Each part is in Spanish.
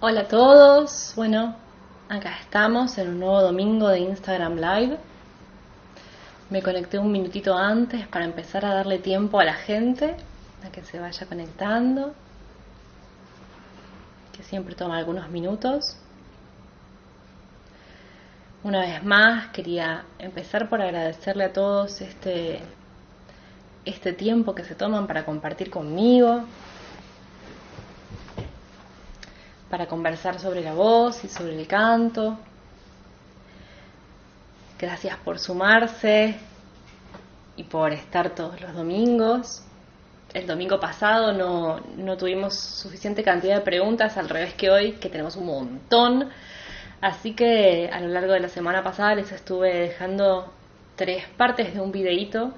Hola a todos, bueno, acá estamos en un nuevo domingo de Instagram Live. Me conecté un minutito antes para empezar a darle tiempo a la gente a que se vaya conectando, que siempre toma algunos minutos. Una vez más quería empezar por agradecerle a todos este tiempo que se toman para compartir conmigo, para conversar sobre la voz y sobre el canto. Gracias por sumarse y por estar todos los domingos. El domingo pasado no tuvimos suficiente cantidad de preguntas, al revés que hoy, que tenemos un montón. Así que a lo largo de la semana pasada les estuve dejando 3 partes de un videíto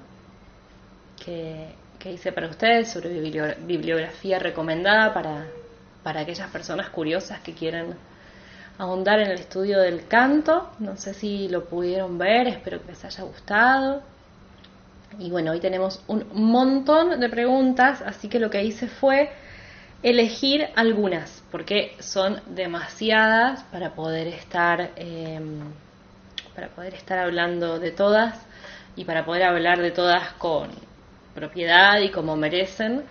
que hice para ustedes sobre bibliografía recomendada para aquellas personas curiosas que quieren ahondar en el estudio del canto. No sé si lo pudieron ver, espero que les haya gustado. Y bueno, hoy tenemos un montón de preguntas, así que lo que hice fue elegir algunas, porque son demasiadas para poder estar hablando de todas y para poder hablar de todas con propiedad y como merecen.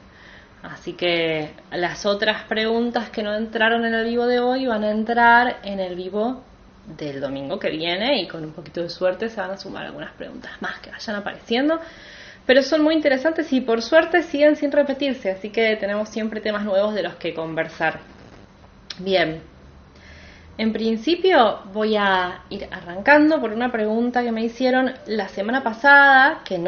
Así que las otras preguntas que no entraron en el vivo de hoy van a entrar en el vivo del domingo que viene, y con un poquito de suerte se van a sumar algunas preguntas más que vayan apareciendo, pero son muy interesantes y por suerte siguen sin repetirse, así que tenemos siempre temas nuevos de los que conversar. Bien, en principio voy a ir arrancando por una pregunta que me hicieron la semana pasada, que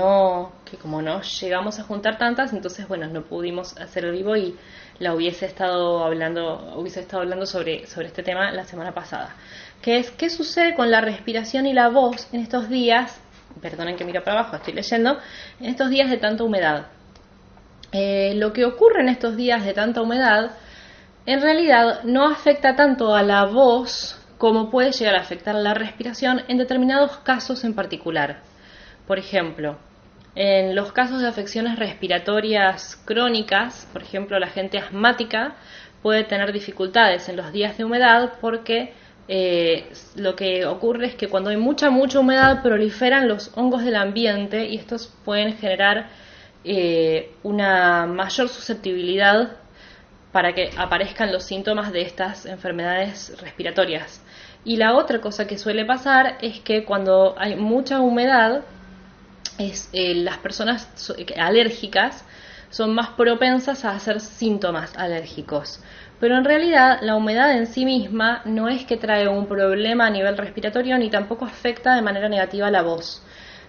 como no llegamos a juntar tantas, entonces bueno, no pudimos hacer el vivo y hubiese estado hablando sobre este tema la semana pasada, que es ¿qué sucede con la respiración y la voz en estos días? Perdonen que miro para abajo, estoy leyendo. En estos días de tanta humedad. Lo que ocurre en estos días de tanta humedad en realidad no afecta tanto a la voz como puede llegar a afectar a la respiración en determinados casos en particular. Por ejemplo, en los casos de afecciones respiratorias crónicas, por ejemplo, la gente asmática puede tener dificultades en los días de humedad porque lo que ocurre es que cuando hay mucha humedad proliferan los hongos del ambiente y estos pueden generar una mayor susceptibilidad para que aparezcan los síntomas de estas enfermedades respiratorias. Y la otra cosa que suele pasar es que cuando hay mucha humedad, las personas alérgicas son más propensas a hacer síntomas alérgicos. Pero en realidad la humedad en sí misma no es que trae un problema a nivel respiratorio ni tampoco afecta de manera negativa a la voz.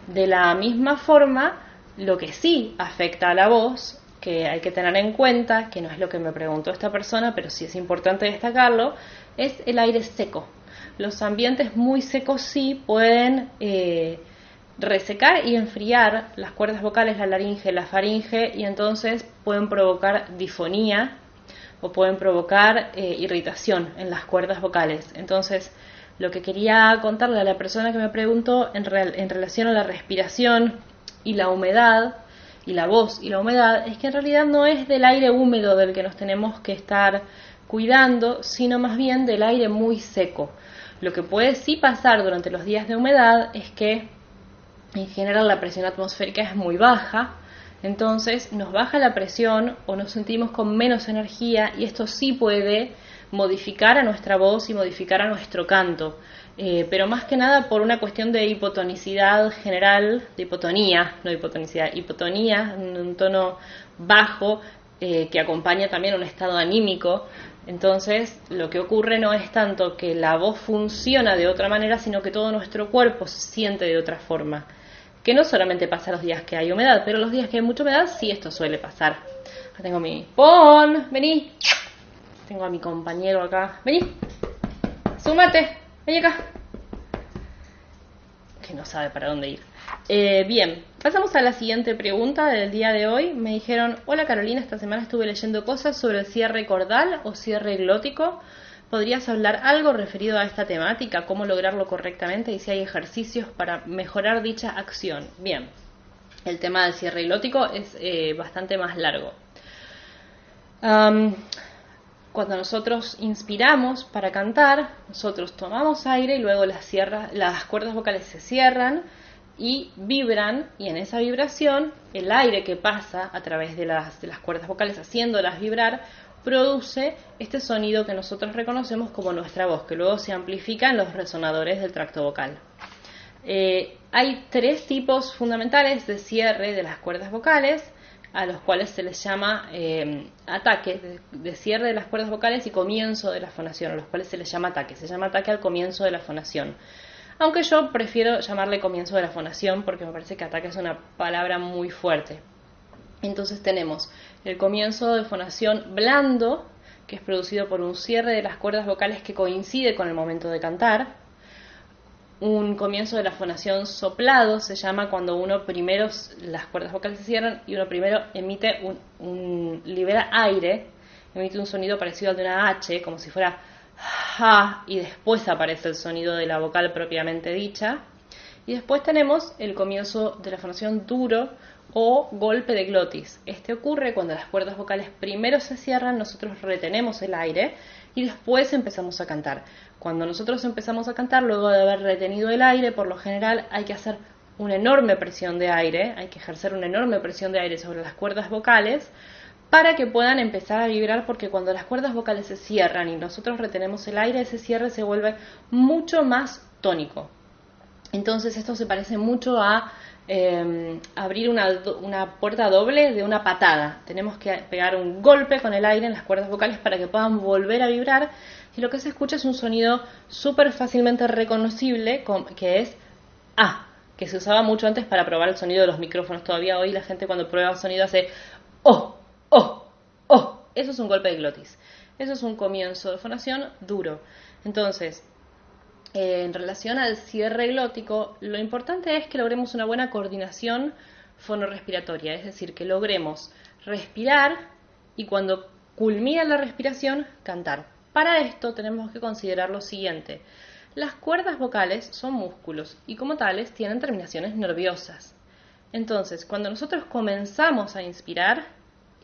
De la misma forma, lo que sí afecta a la voz, que hay que tener en cuenta, que no es lo que me preguntó esta persona, pero sí es importante destacarlo, es el aire seco. Los ambientes muy secos sí pueden resecar y enfriar las cuerdas vocales, la laringe, la faringe, y entonces pueden provocar disfonía o pueden provocar irritación en las cuerdas vocales. Entonces, lo que quería contarle a la persona que me preguntó en relación a la respiración y la humedad, y la voz y la humedad, es que en realidad no es del aire húmedo del que nos tenemos que estar cuidando, sino más bien del aire muy seco. Lo que puede sí pasar durante los días de humedad es que en general la presión atmosférica es muy baja, entonces nos baja la presión o nos sentimos con menos energía, y esto sí puede modificar a nuestra voz y modificar a nuestro canto. Pero más que nada por una cuestión de hipotonicidad general, de hipotonía, no hipotonicidad, hipotonía, un tono bajo que acompaña también un estado anímico. Entonces lo que ocurre no es tanto que la voz funciona de otra manera, sino que todo nuestro cuerpo se siente de otra forma. Que no solamente pasa los días que hay humedad, pero los días que hay mucha humedad sí esto suele pasar. Acá tengo mi... ¡Pon! ¡Vení! Tengo a mi compañero acá. ¡Vení! ¡Súmate! ¡Vení acá! Que no sabe para dónde ir. Bien, pasamos a la siguiente pregunta del día de hoy. Me dijeron: hola Carolina, esta semana estuve leyendo cosas sobre el cierre cordal o cierre glótico. ¿Podrías hablar algo referido a esta temática? ¿Cómo lograrlo correctamente? Y si hay ejercicios para mejorar dicha acción. Bien, el tema del cierre glótico es bastante más largo. Cuando nosotros inspiramos para cantar, nosotros tomamos aire y luego las cuerdas vocales se cierran y vibran, y en esa vibración el aire que pasa a través de las cuerdas vocales haciéndolas vibrar produce este sonido que nosotros reconocemos como nuestra voz, que luego se amplifica en los resonadores del tracto vocal. Hay 3 tipos fundamentales de cierre de las cuerdas vocales, a los cuales se les llama ataque de cierre de las cuerdas vocales y comienzo de la fonación, a los cuales se les llama ataque. Se llama ataque al comienzo de la fonación. Aunque yo prefiero llamarle comienzo de la fonación porque me parece que ataque es una palabra muy fuerte. Entonces tenemos el comienzo de fonación blando, que es producido por un cierre de las cuerdas vocales que coincide con el momento de cantar. Un comienzo de la fonación soplado se llama cuando uno primero, las cuerdas vocales se cierran y uno primero emite libera aire, emite un sonido parecido al de una H, como si fuera ja, y después aparece el sonido de la vocal propiamente dicha. Y después tenemos el comienzo de la fonación duro o golpe de glotis. Este ocurre cuando las cuerdas vocales primero se cierran, nosotros retenemos el aire y después empezamos a cantar. Cuando nosotros empezamos a cantar, luego de haber retenido el aire, por lo general hay que hacer una enorme presión de aire, hay que ejercer una enorme presión de aire sobre las cuerdas vocales para que puedan empezar a vibrar, porque cuando las cuerdas vocales se cierran y nosotros retenemos el aire, ese cierre se vuelve mucho más tónico. Entonces esto se parece mucho a abrir una puerta doble de una patada. Tenemos que pegar un golpe con el aire en las cuerdas vocales para que puedan volver a vibrar, y lo que se escucha es un sonido súper fácilmente reconocible, que es A, que se usaba mucho antes para probar el sonido de los micrófonos. Todavía hoy la gente cuando prueba sonido hace O, O, O. Eso es un golpe de glotis. Eso es un comienzo de fonación duro. Entonces, en relación al cierre glótico, lo importante es que logremos una buena coordinación fonorrespiratoria, es decir, que logremos respirar y cuando culmina la respiración, cantar. Para esto tenemos que considerar lo siguiente: las cuerdas vocales son músculos y como tales tienen terminaciones nerviosas. Entonces, cuando nosotros comenzamos a inspirar,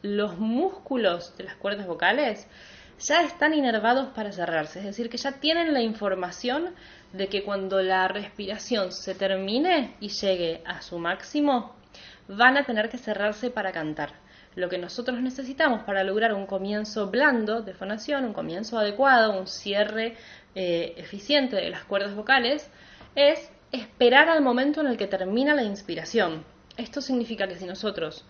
los músculos de las cuerdas vocales ya están inervados para cerrarse, es decir, que ya tienen la información de que cuando la respiración se termine y llegue a su máximo, van a tener que cerrarse para cantar. Lo que nosotros necesitamos para lograr un comienzo blando de fonación, un comienzo adecuado, un cierre eficiente de las cuerdas vocales, es esperar al momento en el que termina la inspiración. Esto significa que si nosotros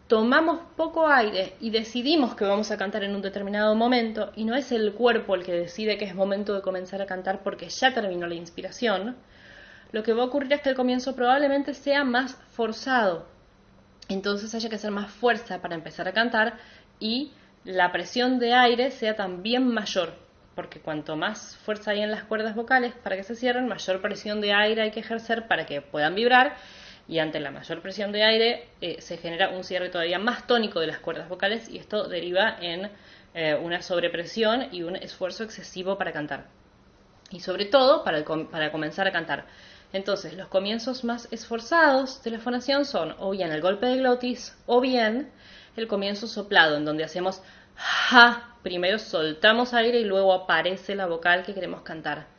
tomamos poco aire y decidimos que vamos a cantar en un determinado momento, y no es el cuerpo el que decide que es momento de comenzar a cantar porque ya terminó la inspiración, lo que va a ocurrir es que el comienzo probablemente sea más forzado. Entonces haya que hacer más fuerza para empezar a cantar y la presión de aire sea también mayor, porque cuanto más fuerza hay en las cuerdas vocales para que se cierren, mayor presión de aire hay que ejercer para que puedan vibrar. Y ante la mayor presión de aire se genera un cierre todavía más tónico de las cuerdas vocales y esto deriva en una sobrepresión y un esfuerzo excesivo para cantar. Y sobre todo para comenzar a cantar. Entonces, los comienzos más esforzados de la fonación son o bien el golpe de glotis o bien el comienzo soplado, en donde hacemos ja, primero soltamos aire y luego aparece la vocal que queremos cantar.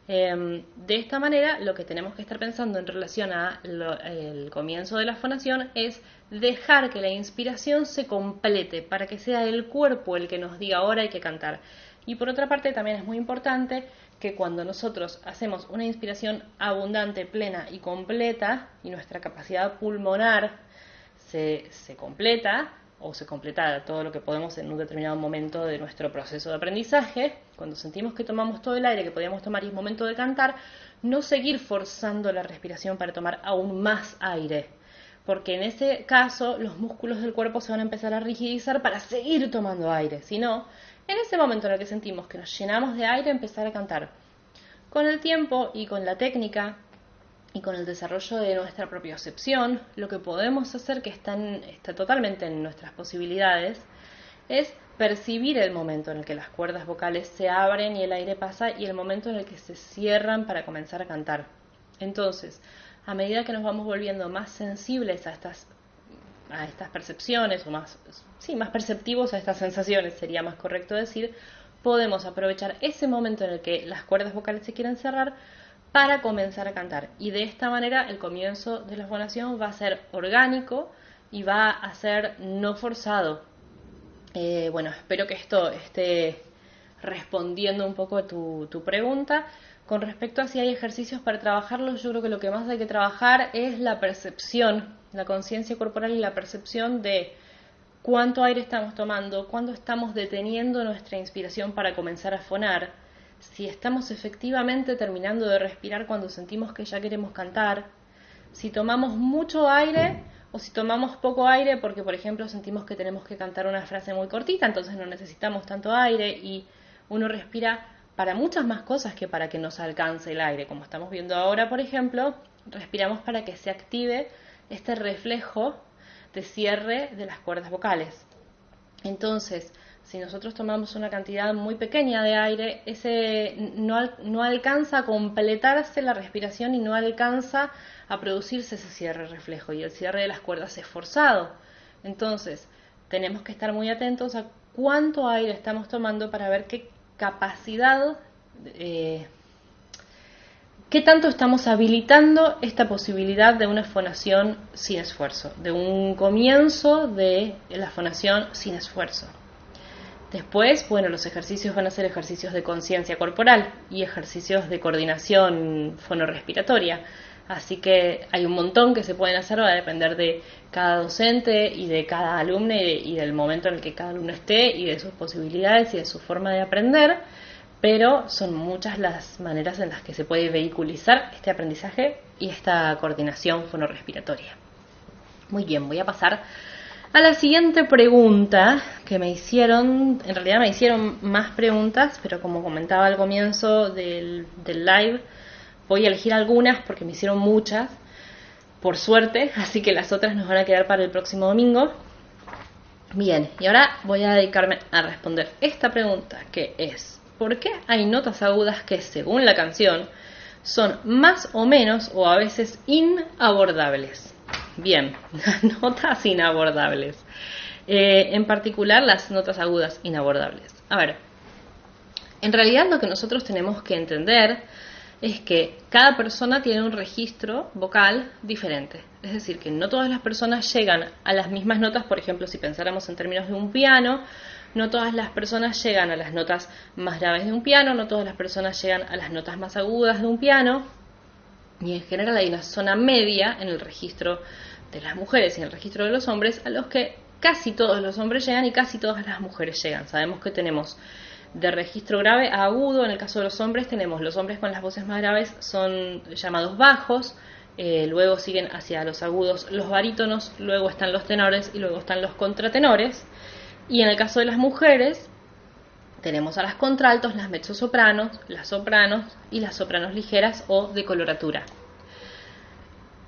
De esta manera, lo que tenemos que estar pensando en relación al comienzo de la fonación es dejar que la inspiración se complete para que sea el cuerpo el que nos diga ahora hay que cantar. Y por otra parte, también es muy importante que cuando nosotros hacemos una inspiración abundante, plena y completa, y nuestra capacidad pulmonar se completa, o se completa todo lo que podemos en un determinado momento de nuestro proceso de aprendizaje, cuando sentimos que tomamos todo el aire que podíamos tomar y es momento de cantar, no seguir forzando la respiración para tomar aún más aire, porque en ese caso los músculos del cuerpo se van a empezar a rigidizar para seguir tomando aire, sino en ese momento en el que sentimos que nos llenamos de aire, empezar a cantar. Con el tiempo y con la técnica y con el desarrollo de nuestra propiocepción, lo que podemos hacer, que está totalmente en nuestras posibilidades, es percibir el momento en el que las cuerdas vocales se abren y el aire pasa y el momento en el que se cierran para comenzar a cantar. Entonces, a medida que nos vamos volviendo más sensibles a estas a estas percepciones, o más, sí, más perceptivos a estas sensaciones, sería más correcto decir, podemos aprovechar ese momento en el que las cuerdas vocales se quieren cerrar para comenzar a cantar. Y de esta manera el comienzo de la fonación va a ser orgánico y va a ser no forzado. Bueno, espero que esto esté respondiendo un poco a tu pregunta. Con respecto a si hay ejercicios para trabajarlos, yo creo que lo que más hay que trabajar es la percepción, la conciencia corporal y la percepción de cuánto aire estamos tomando, cuándo estamos deteniendo nuestra inspiración para comenzar a fonar, si estamos efectivamente terminando de respirar cuando sentimos que ya queremos cantar, si tomamos mucho aire o si tomamos poco aire porque, por ejemplo, sentimos que tenemos que cantar una frase muy cortita, entonces no necesitamos tanto aire y uno respira para muchas más cosas que para que nos alcance el aire. Como estamos viendo ahora, por ejemplo, respiramos para que se active este reflejo de cierre de las cuerdas vocales. Entonces, si nosotros tomamos una cantidad muy pequeña de aire, ese no alcanza a completarse la respiración y no alcanza a producirse ese cierre reflejo, y el cierre de las cuerdas es forzado. Entonces, tenemos que estar muy atentos a cuánto aire estamos tomando para ver qué capacidad, qué tanto estamos habilitando esta posibilidad de una fonación sin esfuerzo, de un comienzo de la fonación sin esfuerzo. Después, bueno, los ejercicios van a ser ejercicios de conciencia corporal y ejercicios de coordinación fonorrespiratoria. Así que hay un montón que se pueden hacer, va a depender de cada docente y de cada alumno y del momento en el que cada alumno esté y de sus posibilidades y de su forma de aprender, pero son muchas las maneras en las que se puede vehiculizar este aprendizaje y esta coordinación fonorrespiratoria. Muy bien, voy a pasar a la siguiente pregunta que me hicieron. En realidad me hicieron más preguntas, pero como comentaba al comienzo del live, voy a elegir algunas porque me hicieron muchas, por suerte, así que las otras nos van a quedar para el próximo domingo. Bien, y ahora voy a dedicarme a responder esta pregunta, que es: ¿por qué hay notas agudas que, según la canción, son más o menos o a veces inabordables? Bien, las notas inabordables. En particular, las notas agudas inabordables. A ver, en realidad lo que nosotros tenemos que entender es que cada persona tiene un registro vocal diferente. Es decir, que no todas las personas llegan a las mismas notas. Por ejemplo, si pensáramos en términos de un piano, no todas las personas llegan a las notas más graves de un piano, no todas las personas llegan a las notas más agudas de un piano, y en general hay una zona media en el registro de las mujeres y en el registro de los hombres a los que casi todos los hombres llegan y casi todas las mujeres llegan. Sabemos que tenemos de registro grave a agudo. En el caso de los hombres tenemos los hombres con las voces más graves, son llamados bajos, luego siguen hacia los agudos los barítonos, luego están los tenores y luego están los contratenores. Y en el caso de las mujeres tenemos a las contraltos, las mezzosopranos, las sopranos y las sopranos ligeras o de coloratura.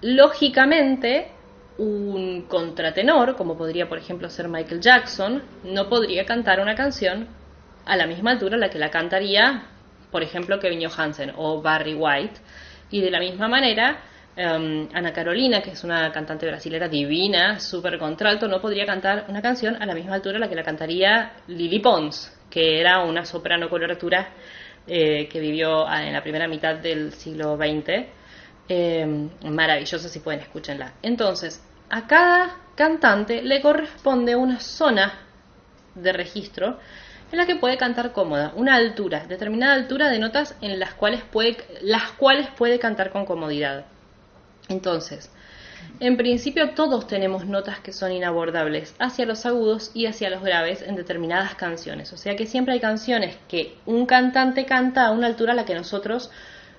Lógicamente, un contratenor, como podría por ejemplo ser Michael Jackson, no podría cantar una canción a la misma altura a la que la cantaría, por ejemplo, Kevin Johansen o Barry White. Y de la misma manera, Ana Carolina, que es una cantante brasilera divina, súper contralto, no podría cantar una canción a la misma altura a la que la cantaría Lily Pons, que era una soprano coloratura que vivió en la primera mitad del siglo XX. Maravillosa, si pueden, escúchenla. Entonces, a cada cantante le corresponde una zona de registro en la que puede cantar cómoda, una altura, determinada altura de notas en las cuales puede cantar con comodidad. Entonces, en principio todos tenemos notas que son inabordables hacia los agudos y hacia los graves en determinadas canciones. O sea que siempre hay canciones que un cantante canta a una altura a la que nosotros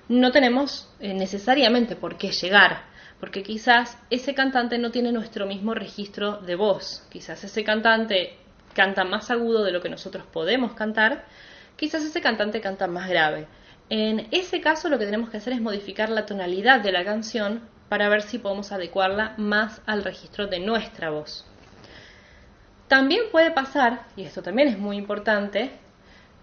no tenemos necesariamente por qué llegar, porque quizás ese cantante no tiene nuestro mismo registro de voz. Quizás ese cantante canta más agudo de lo que nosotros podemos cantar, quizás ese cantante canta más grave. En ese caso lo que tenemos que hacer es modificar la tonalidad de la canción para ver si podemos adecuarla más al registro de nuestra voz. También puede pasar, y esto también es muy importante,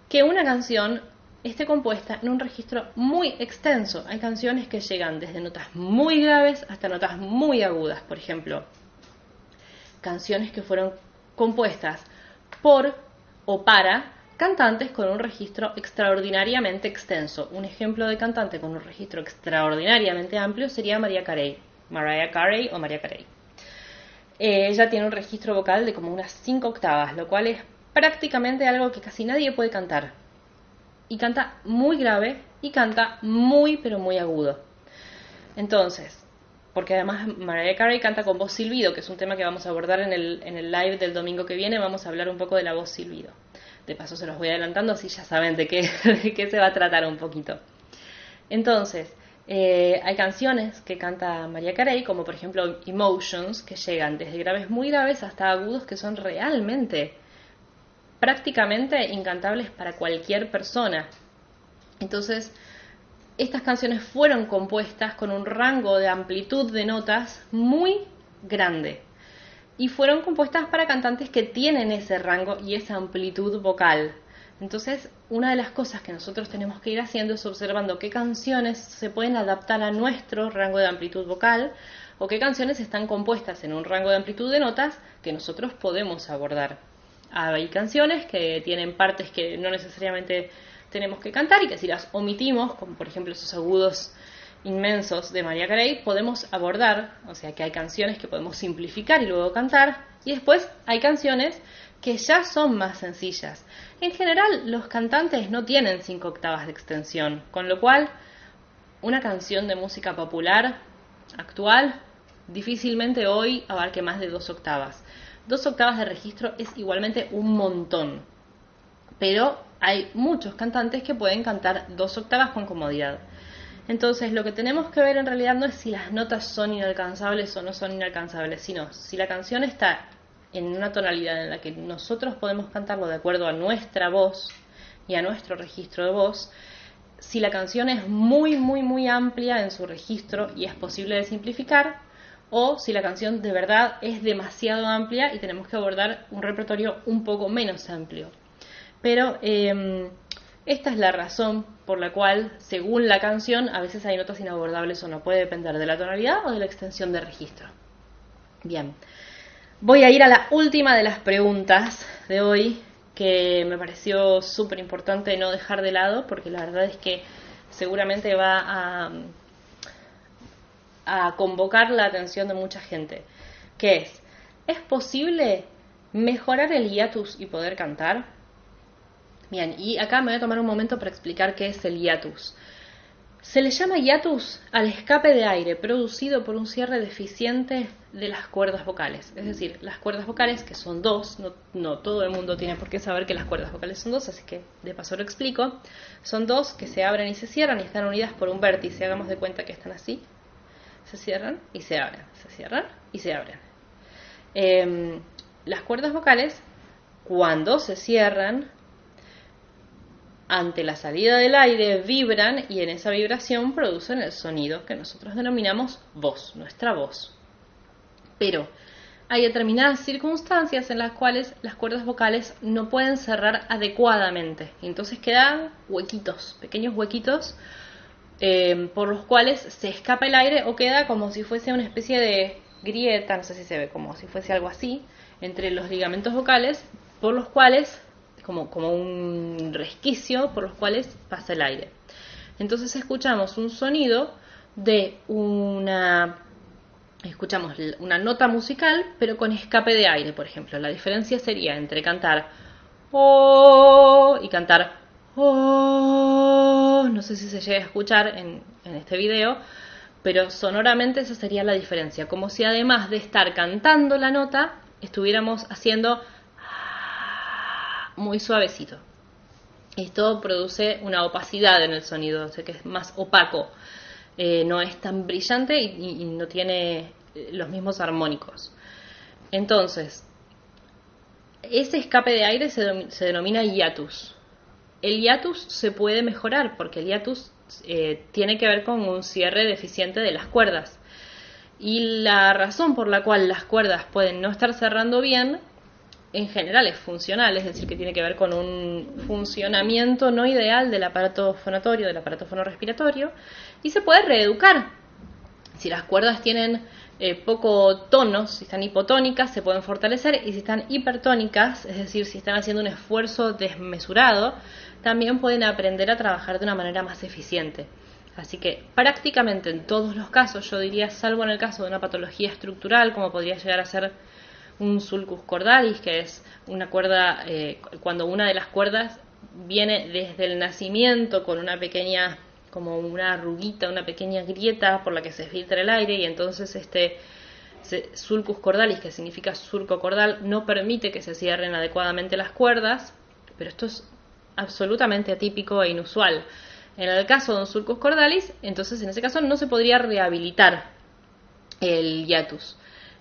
que una canción esté compuesta en un registro muy extenso. Hay canciones que llegan desde notas muy graves hasta notas muy agudas. Por ejemplo, canciones que fueron compuestas por o para cantantes con un registro extraordinariamente extenso. Un ejemplo de cantante con un registro extraordinariamente amplio sería Mariah Carey o Mariah Carey. Ella tiene un registro vocal de como unas 5 octavas, lo cual es prácticamente algo que casi nadie puede cantar. Y canta muy grave y canta muy pero muy agudo. Entonces, porque además Mariah Carey canta con voz silbido, que es un tema que vamos a abordar en el live del domingo que viene. Vamos a hablar un poco de la voz silbido. De paso se los voy adelantando, así ya saben de qué se va a tratar un poquito. Entonces, hay canciones que canta Mariah Carey, como por ejemplo Emotions, que llegan desde graves muy graves hasta agudos que son realmente, prácticamente incantables para cualquier persona. Entonces, estas canciones fueron compuestas con un rango de amplitud de notas muy grande. Y fueron compuestas para cantantes que tienen ese rango y esa amplitud vocal. Entonces, una de las cosas que nosotros tenemos que ir haciendo es observando qué canciones se pueden adaptar a nuestro rango de amplitud vocal o qué canciones están compuestas en un rango de amplitud de notas que nosotros podemos abordar. Hay canciones que tienen partes que no necesariamente tenemos que cantar y que si las omitimos, como por ejemplo esos agudos inmensos de Mariah Carey, podemos abordar, o sea que hay canciones que podemos simplificar y luego cantar, y después hay canciones que ya son más sencillas. En general, los cantantes no tienen 5 octavas de extensión, con lo cual una canción de música popular actual difícilmente hoy abarque más de 2 octavas. 2 octavas de registro es igualmente un montón, pero hay muchos cantantes que pueden cantar 2 octavas con comodidad. Entonces, lo que tenemos que ver en realidad no es si las notas son inalcanzables o no son inalcanzables, sino si la canción está en una tonalidad en la que nosotros podemos cantarlo de acuerdo a nuestra voz y a nuestro registro de voz, si la canción es muy, muy, muy amplia en su registro y es posible de simplificar, o si la canción de verdad es demasiado amplia y tenemos que abordar un repertorio un poco menos amplio. Pero esta es la razón por la cual, según la canción, a veces hay notas inabordables o no. Puede depender de la tonalidad o de la extensión de registro. Bien, voy a ir a la última de las preguntas de hoy, que me pareció súper importante no dejar de lado, porque la verdad es que seguramente va a convocar la atención de mucha gente, que ¿es posible mejorar el hiatus y poder cantar? Bien, y acá me voy a tomar un momento para explicar qué es el hiatus. Se le llama hiatus al escape de aire producido por un cierre deficiente de las cuerdas vocales. Es decir, las cuerdas vocales, que son 2, no todo el mundo tiene por qué saber que las cuerdas vocales son 2, así que de paso lo explico. Son 2 que se abren y se cierran y están unidas por un vértice. Hagamos de cuenta que están así. Se cierran y se abren, se cierran y se abren. Las cuerdas vocales, cuando se cierran, ante la salida del aire vibran y en esa vibración producen el sonido que nosotros denominamos voz, nuestra voz. Pero hay determinadas circunstancias en las cuales las cuerdas vocales no pueden cerrar adecuadamente. Y entonces quedan huequitos, pequeños huequitos, por los cuales se escapa el aire o queda como si fuese una especie de grieta, no sé si se ve, como si fuese algo así, entre los ligamentos vocales, por los cuales como un resquicio por los cuales pasa el aire. Entonces escuchamos un sonido de escuchamos una nota musical, pero con escape de aire, por ejemplo. La diferencia sería entre cantar oh y cantar oh. No sé si se llega a escuchar en este video, pero sonoramente esa sería la diferencia. Como si además de estar cantando la nota, estuviéramos haciendo muy suavecito. Esto produce una opacidad en el sonido, o sea que es más opaco, no es tan brillante y no tiene los mismos armónicos. Entonces, ese escape de aire se denomina hiatus. El hiatus se puede mejorar porque el hiatus tiene que ver con un cierre deficiente de las cuerdas. Y la razón por la cual las cuerdas pueden no estar cerrando bien en general es funcional, es decir, que tiene que ver con un funcionamiento no ideal del aparato fonatorio, del aparato fonorrespiratorio, y se puede reeducar. Si las cuerdas tienen poco tono, si están hipotónicas, se pueden fortalecer, y si están hipertónicas, es decir, si están haciendo un esfuerzo desmesurado, también pueden aprender a trabajar de una manera más eficiente. Así que prácticamente en todos los casos, yo diría, salvo en el caso de una patología estructural, como podría llegar a ser un sulcus cordalis, que es una cuerda, cuando una de las cuerdas viene desde el nacimiento con una pequeña, como una arruguita, una pequeña grieta por la que se filtra el aire, y entonces este sulcus cordalis, que significa surco cordal, no permite que se cierren adecuadamente las cuerdas, pero esto es absolutamente atípico e inusual. En el caso de un sulcus cordalis, entonces en ese caso no se podría rehabilitar el hiatus.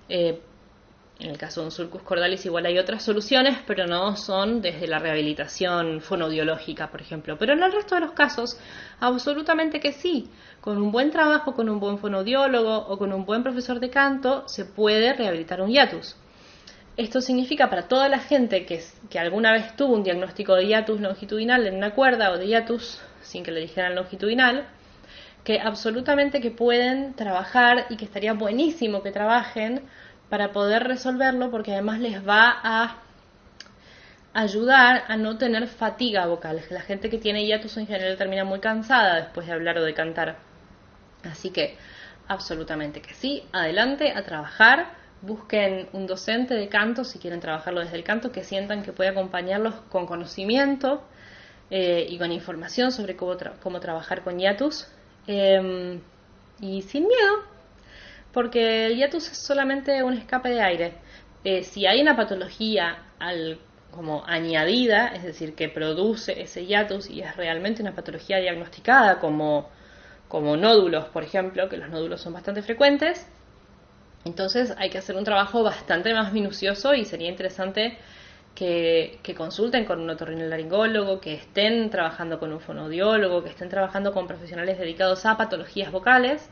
En el caso de un sulcus cordalis igual hay otras soluciones, pero no son desde la rehabilitación fonoaudiológica, por ejemplo. Pero en el resto de los casos, absolutamente que sí. Con un buen trabajo, con un buen fonoaudiólogo o con un buen profesor de canto, se puede rehabilitar un hiatus. Esto significa para toda la gente que alguna vez tuvo un diagnóstico de hiatus longitudinal en una cuerda o de hiatus sin que le dijeran longitudinal, que absolutamente que pueden trabajar y que estaría buenísimo que trabajen para poder resolverlo, porque además les va a ayudar a no tener fatiga vocal. La gente que tiene hiatus en general termina muy cansada después de hablar o de cantar. Así que absolutamente que sí, adelante a trabajar. Busquen un docente de canto si quieren trabajarlo desde el canto, que sientan que puede acompañarlos con conocimiento y con información sobre cómo trabajar con hiatus, y sin miedo, porque el hiatus es solamente un escape de aire. Si hay una patología como añadida, es decir, que produce ese hiatus y es realmente una patología diagnosticada como nódulos, por ejemplo, que los nódulos son bastante frecuentes, entonces hay que hacer un trabajo bastante más minucioso, y sería interesante que consulten con un otorrinolaringólogo, que estén trabajando con un fonoaudiólogo, que estén trabajando con profesionales dedicados a patologías vocales.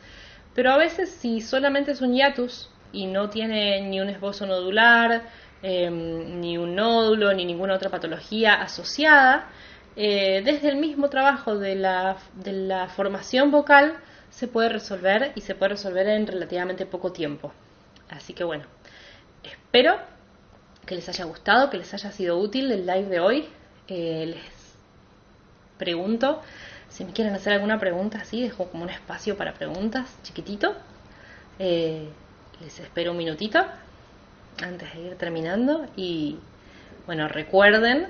Pero a veces, si solamente es un hiatus y no tiene ni un esbozo nodular, ni un nódulo, ni ninguna otra patología asociada, desde el mismo trabajo de la formación vocal se puede resolver, y se puede resolver en relativamente poco tiempo. Así que bueno, espero que les haya gustado, que les haya sido útil el live de hoy. Les pregunto, si me quieren hacer alguna pregunta así, dejo como un espacio para preguntas chiquitito. Les espero un minutito antes de ir terminando. Y bueno, recuerden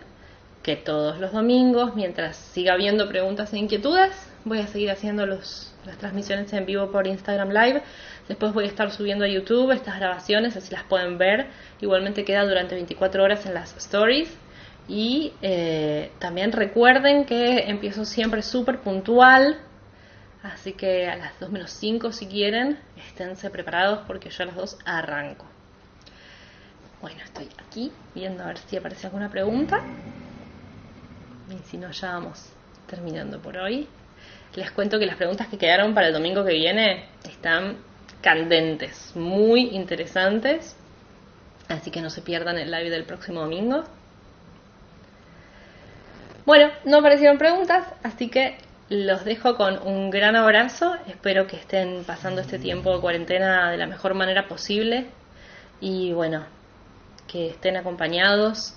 que todos los domingos, mientras siga habiendo preguntas e inquietudes, voy a seguir haciendo las transmisiones en vivo por Instagram Live. Después voy a estar subiendo a YouTube estas grabaciones, así las pueden ver. Igualmente queda durante 24 horas en las stories. Y también recuerden que empiezo siempre súper puntual, así que a las 2 menos 5 si quieren, esténse preparados, porque yo a las 2 arranco. Bueno, estoy aquí viendo a ver si aparece alguna pregunta, y si no, ya vamos terminando por hoy. Les cuento que las preguntas que quedaron para el domingo que viene están candentes, muy interesantes, así que no se pierdan el live del próximo domingo. Bueno, no aparecieron preguntas, así que los dejo con un gran abrazo. Espero que estén pasando este tiempo de cuarentena de la mejor manera posible, y bueno, que estén acompañados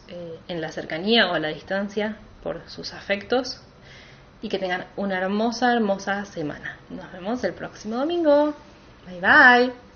en la cercanía o a la distancia por sus afectos, y que tengan una hermosa semana. Nos vemos el próximo domingo. Bye bye.